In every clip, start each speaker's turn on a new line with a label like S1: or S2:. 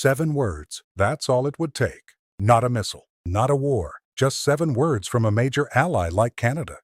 S1: 7 words, that's all it would take. Not a missile, not a war, just 7 words from a major ally like Canada.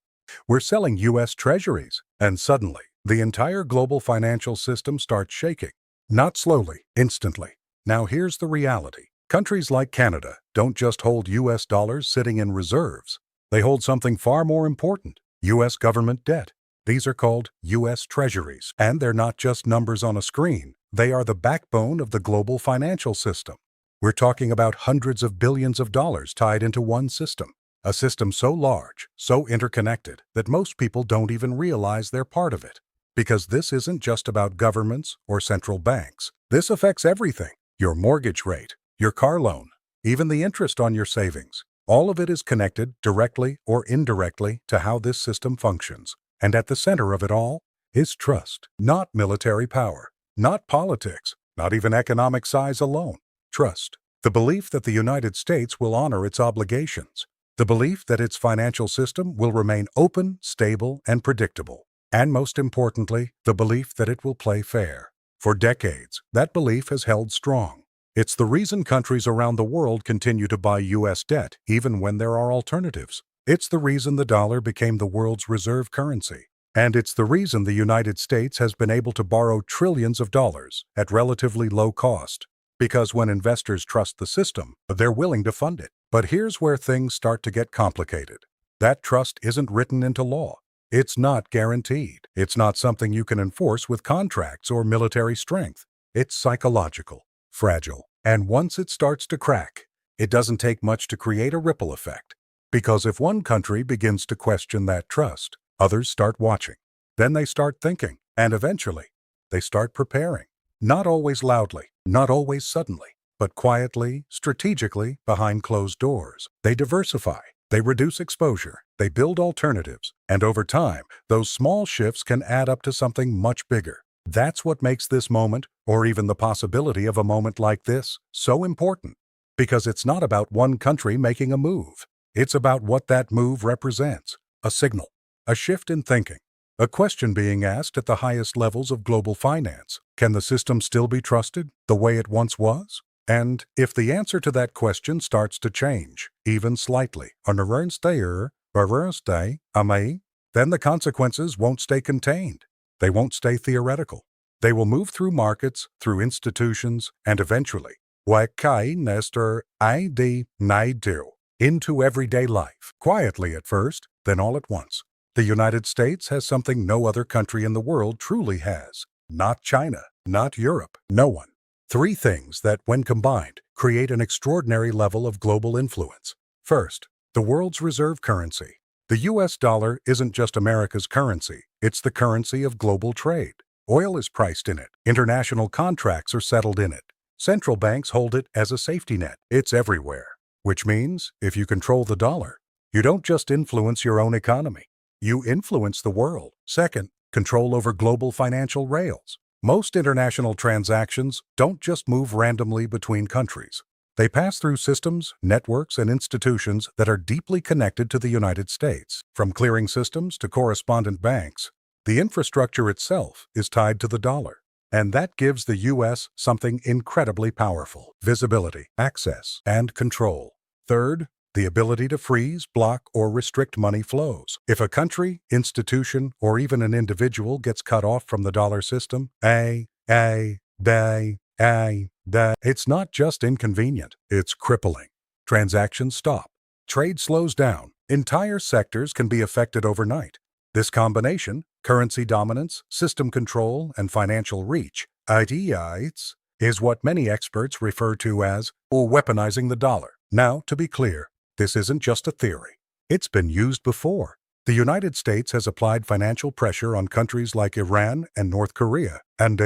S1: We're selling U.S. Treasuries, and suddenly, the entire global financial system starts shaking. Not slowly, instantly. Now here's the reality. Countries like Canada don't just hold U.S. dollars sitting in reserves. They hold something far more important, U.S. government debt. These are called U.S. Treasuries, and they're not just numbers on a screen. They are the backbone of the global financial system. We're talking about hundreds of billions of dollars tied into one system. A system so large, so interconnected, that most people don't even realize they're part of it. Because this isn't just about governments or central banks. This affects everything. Your mortgage rate, your car loan, even the interest on your savings. All of it is connected, directly or indirectly, to how this system functions. And at the center of it all is trust. Not military power, not politics, not even economic size alone. Trust. The belief that the United States will honor its obligations. The belief that its financial system will remain open, stable, and predictable. And most importantly, the belief that it will play fair. For decades, that belief has held strong. It's the reason countries around the world continue to buy U.S. debt, even when there are alternatives. It's the reason the dollar became the world's reserve currency. And it's the reason the United States has been able to borrow trillions of dollars at relatively low cost. Because when investors trust the system, they're willing to fund it. But here's where things start to get complicated. That trust isn't written into law. It's not guaranteed. It's not something you can enforce with contracts or military strength. It's psychological, fragile, and once it starts to crack, it doesn't take much to create a ripple effect. Because if one country begins to question that trust, others start watching. Then they start thinking, and eventually, they start preparing. Not always loudly, not always suddenly, but quietly, strategically, behind closed doors. They diversify. They reduce exposure, they build alternatives, and over time, those small shifts can add up to something much bigger. That's what makes this moment, or even the possibility of a moment like this, so important. Because it's not about one country making a move. It's about what that move represents. A signal, a shift in thinking, a question being asked at the highest levels of global finance. Can the system still be trusted the way it once was? And if the answer to that question starts to change, even slightly, then the consequences won't stay contained. They won't stay theoretical. They will move through markets, through institutions, and eventually, into everyday life. Quietly at first, then all at once. The United States has something no other country in the world truly has. Not China, not Europe, no one. 3 things that, when combined, create an extraordinary level of global influence. First, the world's reserve currency. The U.S. dollar isn't just America's currency, it's the currency of global trade. Oil is priced in it. International contracts are settled in it. Central banks hold it as a safety net. It's everywhere. Which means, if you control the dollar, you don't just influence your own economy. You influence the world. Second, control over global financial rails. Most international transactions don't just move randomly between countries. They pass through systems, networks, and institutions that are deeply connected to the United States. From clearing systems to correspondent banks, the infrastructure itself is tied to the dollar. And that gives the U.S. something incredibly powerful: visibility, access, and control. Third, the ability to freeze, block, or restrict money flows. If a country, institution, or even an individual gets cut off from the dollar system, it's not just inconvenient, it's crippling. Transactions stop. Trade slows down. Entire sectors can be affected overnight. This combination, currency dominance, system control, and financial reach, is what many experts refer to as weaponizing the dollar. Now, to be clear, this isn't just a theory. It's been used before. The United States has applied financial pressure on countries like Iran and North Korea, and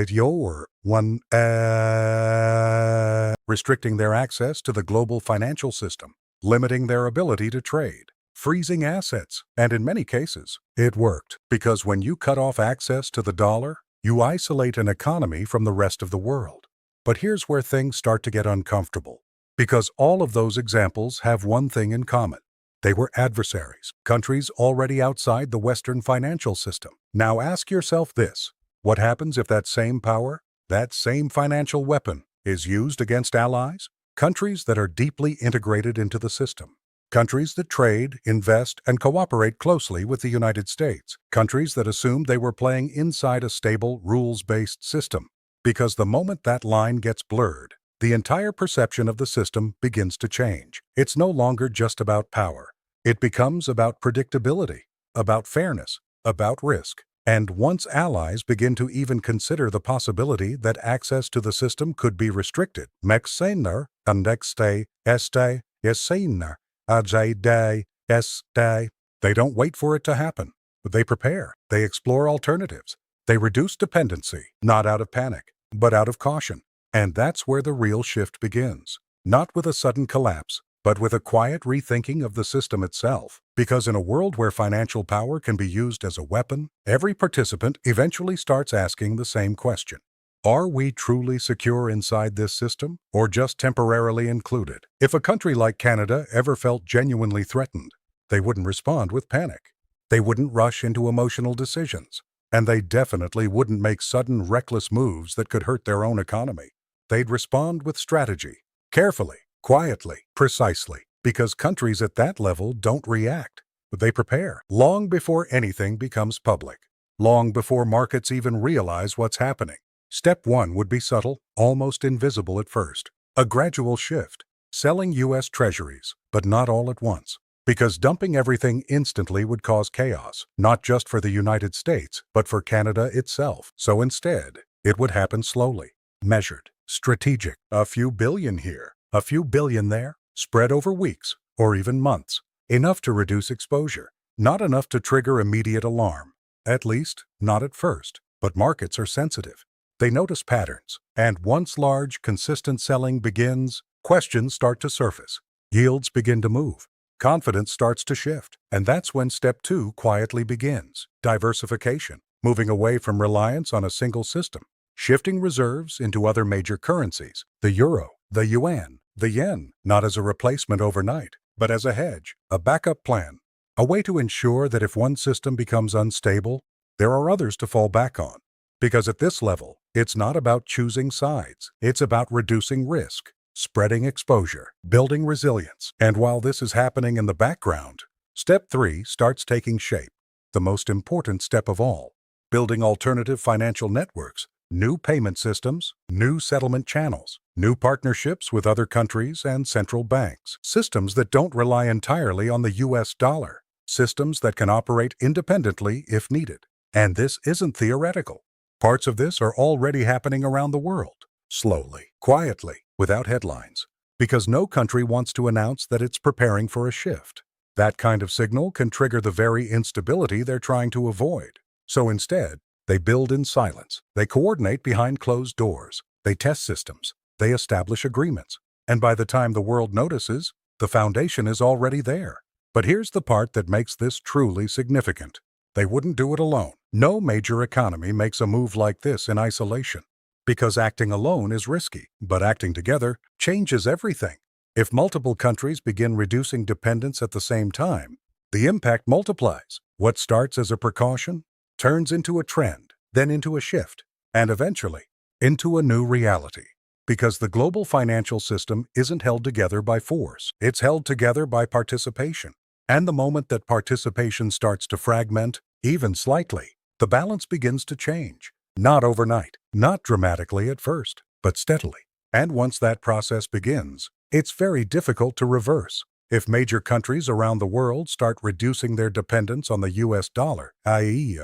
S1: restricting their access to the global financial system, limiting their ability to trade, freezing assets, and in many cases, it worked. Because when you cut off access to the dollar, you isolate an economy from the rest of the world. But here's where things start to get uncomfortable. Because all of those examples have one thing in common. They were adversaries, countries already outside the Western financial system. Now ask yourself this: what happens if that same power, that same financial weapon, is used against allies, countries that are deeply integrated into the system. Countries that trade, invest, and cooperate closely with the United States. Countries that assumed they were playing inside a stable, rules-based system. Because the moment that line gets blurred, the entire perception of the system begins to change. It's no longer just about power. It becomes about predictability, about fairness, about risk. And once allies begin to even consider the possibility that access to the system could be restricted, mexener, andexte, este, esener, ajay este, they don't wait for it to happen. They prepare. They explore alternatives. They reduce dependency, not out of panic, but out of caution. And that's where the real shift begins. Not with a sudden collapse, but with a quiet rethinking of the system itself. Because in a world where financial power can be used as a weapon, every participant eventually starts asking the same question. Are we truly secure inside this system, or just temporarily included? If a country like Canada ever felt genuinely threatened, they wouldn't respond with panic. They wouldn't rush into emotional decisions. And they definitely wouldn't make sudden, reckless moves that could hurt their own economy. They'd respond with strategy, carefully, quietly, precisely, because countries at that level don't react. They prepare long before anything becomes public, long before markets even realize what's happening. Step 1 would be subtle, almost invisible at first. A gradual shift, selling U.S. Treasuries, but not all at once. Because dumping everything instantly would cause chaos, not just for the United States, but for Canada itself. So instead, it would happen slowly, measured, strategic. A few billion here, a few billion there, spread over weeks or even months. Enough to reduce exposure, not enough to trigger immediate alarm. At least, not at first. But markets are sensitive. They notice patterns. And once large, consistent selling begins, questions start to surface. Yields begin to move. Confidence starts to shift. And that's when step 2 quietly begins. Diversification, moving away from reliance on a single system. Shifting reserves into other major currencies, the euro, the yuan, the yen, not as a replacement overnight, but as a hedge, a backup plan, a way to ensure that if one system becomes unstable, there are others to fall back on. Because at this level, it's not about choosing sides. It's about reducing risk, spreading exposure, building resilience. And while this is happening in the background, step 3 starts taking shape. The most important step of all, building alternative financial networks, new payment systems, new settlement channels, new partnerships with other countries and central banks, systems that don't rely entirely on the US dollar, systems that can operate independently if needed. And this isn't theoretical. Parts of this are already happening around the world, slowly, quietly, without headlines, because no country wants to announce that it's preparing for a shift. That kind of signal can trigger the very instability they're trying to avoid. So instead, they build in silence. They coordinate behind closed doors. They test systems. They establish agreements. And by the time the world notices, the foundation is already there. But here's the part that makes this truly significant. They wouldn't do it alone. No major economy makes a move like this in isolation. Because acting alone is risky, but acting together changes everything. If multiple countries begin reducing dependence at the same time, the impact multiplies. What starts as a precaution turns into a trend, then into a shift, and eventually into a new reality. Because the global financial system isn't held together by force. It's held together by participation. And the moment that participation starts to fragment, even slightly, the balance begins to change. Not overnight, not dramatically at first, but steadily. And once that process begins, it's very difficult to reverse. If major countries around the world start reducing their dependence on the US dollar, i.e.,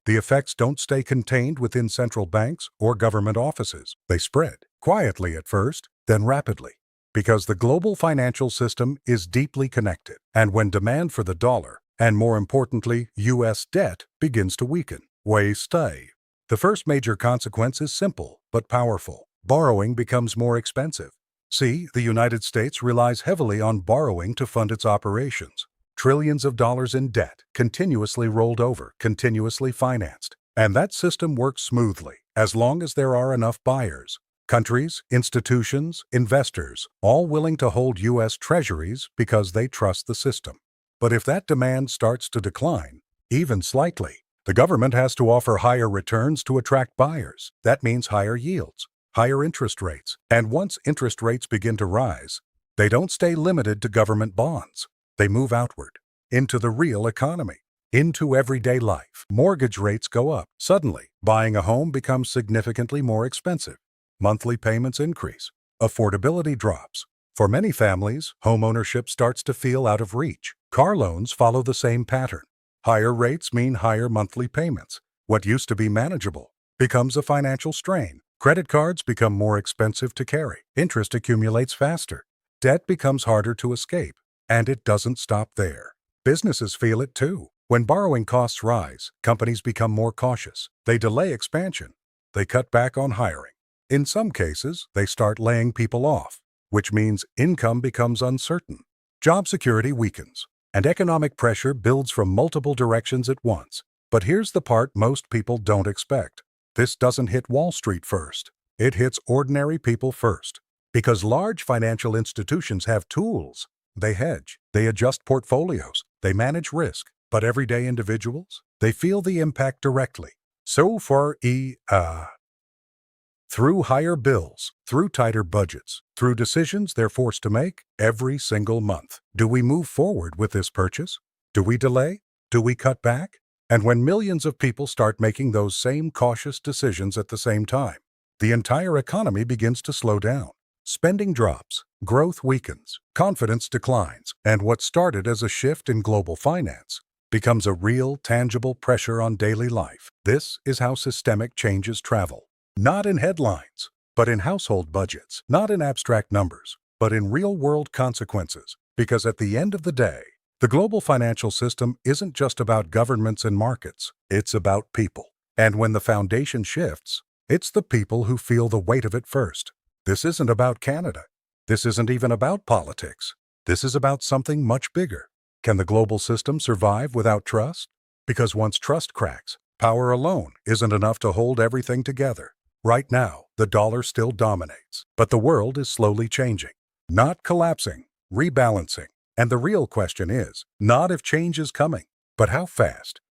S1: the effects don't stay contained within central banks or government offices. They spread, quietly at first, then rapidly. Because the global financial system is deeply connected. And when demand for the dollar, and more importantly, US debt, begins to weaken, the first major consequence is simple but powerful. Borrowing becomes more expensive. See, the United States relies heavily on borrowing to fund its operations. Trillions of dollars in debt, continuously rolled over, continuously financed. And that system works smoothly, as long as there are enough buyers. Countries, institutions, investors, all willing to hold U.S. Treasuries because they trust the system. But if that demand starts to decline, even slightly, the government has to offer higher returns to attract buyers. That means higher yields, higher interest rates. And once interest rates begin to rise, they don't stay limited to government bonds. They move outward, into the real economy, into everyday life. Mortgage rates go up. Suddenly, buying a home becomes significantly more expensive. Monthly payments increase. Affordability drops. For many families, homeownership starts to feel out of reach. Car loans follow the same pattern. Higher rates mean higher monthly payments. What used to be manageable becomes a financial strain. Credit cards become more expensive to carry. Interest accumulates faster. Debt becomes harder to escape. And it doesn't stop there. Businesses feel it too. When borrowing costs rise, companies become more cautious. They delay expansion. They cut back on hiring. In some cases, they start laying people off, which means income becomes uncertain. Job security weakens, and economic pressure builds from multiple directions at once. But here's the part most people don't expect. This doesn't hit Wall Street first. It hits ordinary people first. Because large financial institutions have tools. They hedge, they adjust portfolios, they manage risk. But everyday individuals, they feel the impact directly. Through higher bills, through tighter budgets, through decisions they're forced to make every single month. Do we move forward with this purchase? Do we delay? Do we cut back? And when millions of people start making those same cautious decisions at the same time, the entire economy begins to slow down. Spending drops, growth weakens, confidence declines, and what started as a shift in global finance becomes a real, tangible pressure on daily life. This is how systemic changes travel. Not in headlines, but in household budgets. Not in abstract numbers, but in real-world consequences. Because at the end of the day, the global financial system isn't just about governments and markets. It's about people. And when the foundation shifts, it's the people who feel the weight of it first. This isn't about Canada. This isn't even about politics. This is about something much bigger. Can the global system survive without trust? Because once trust cracks, power alone isn't enough to hold everything together. Right now, the dollar still dominates, but the world is slowly changing, not collapsing, rebalancing. And the real question is not if change is coming, but how fast.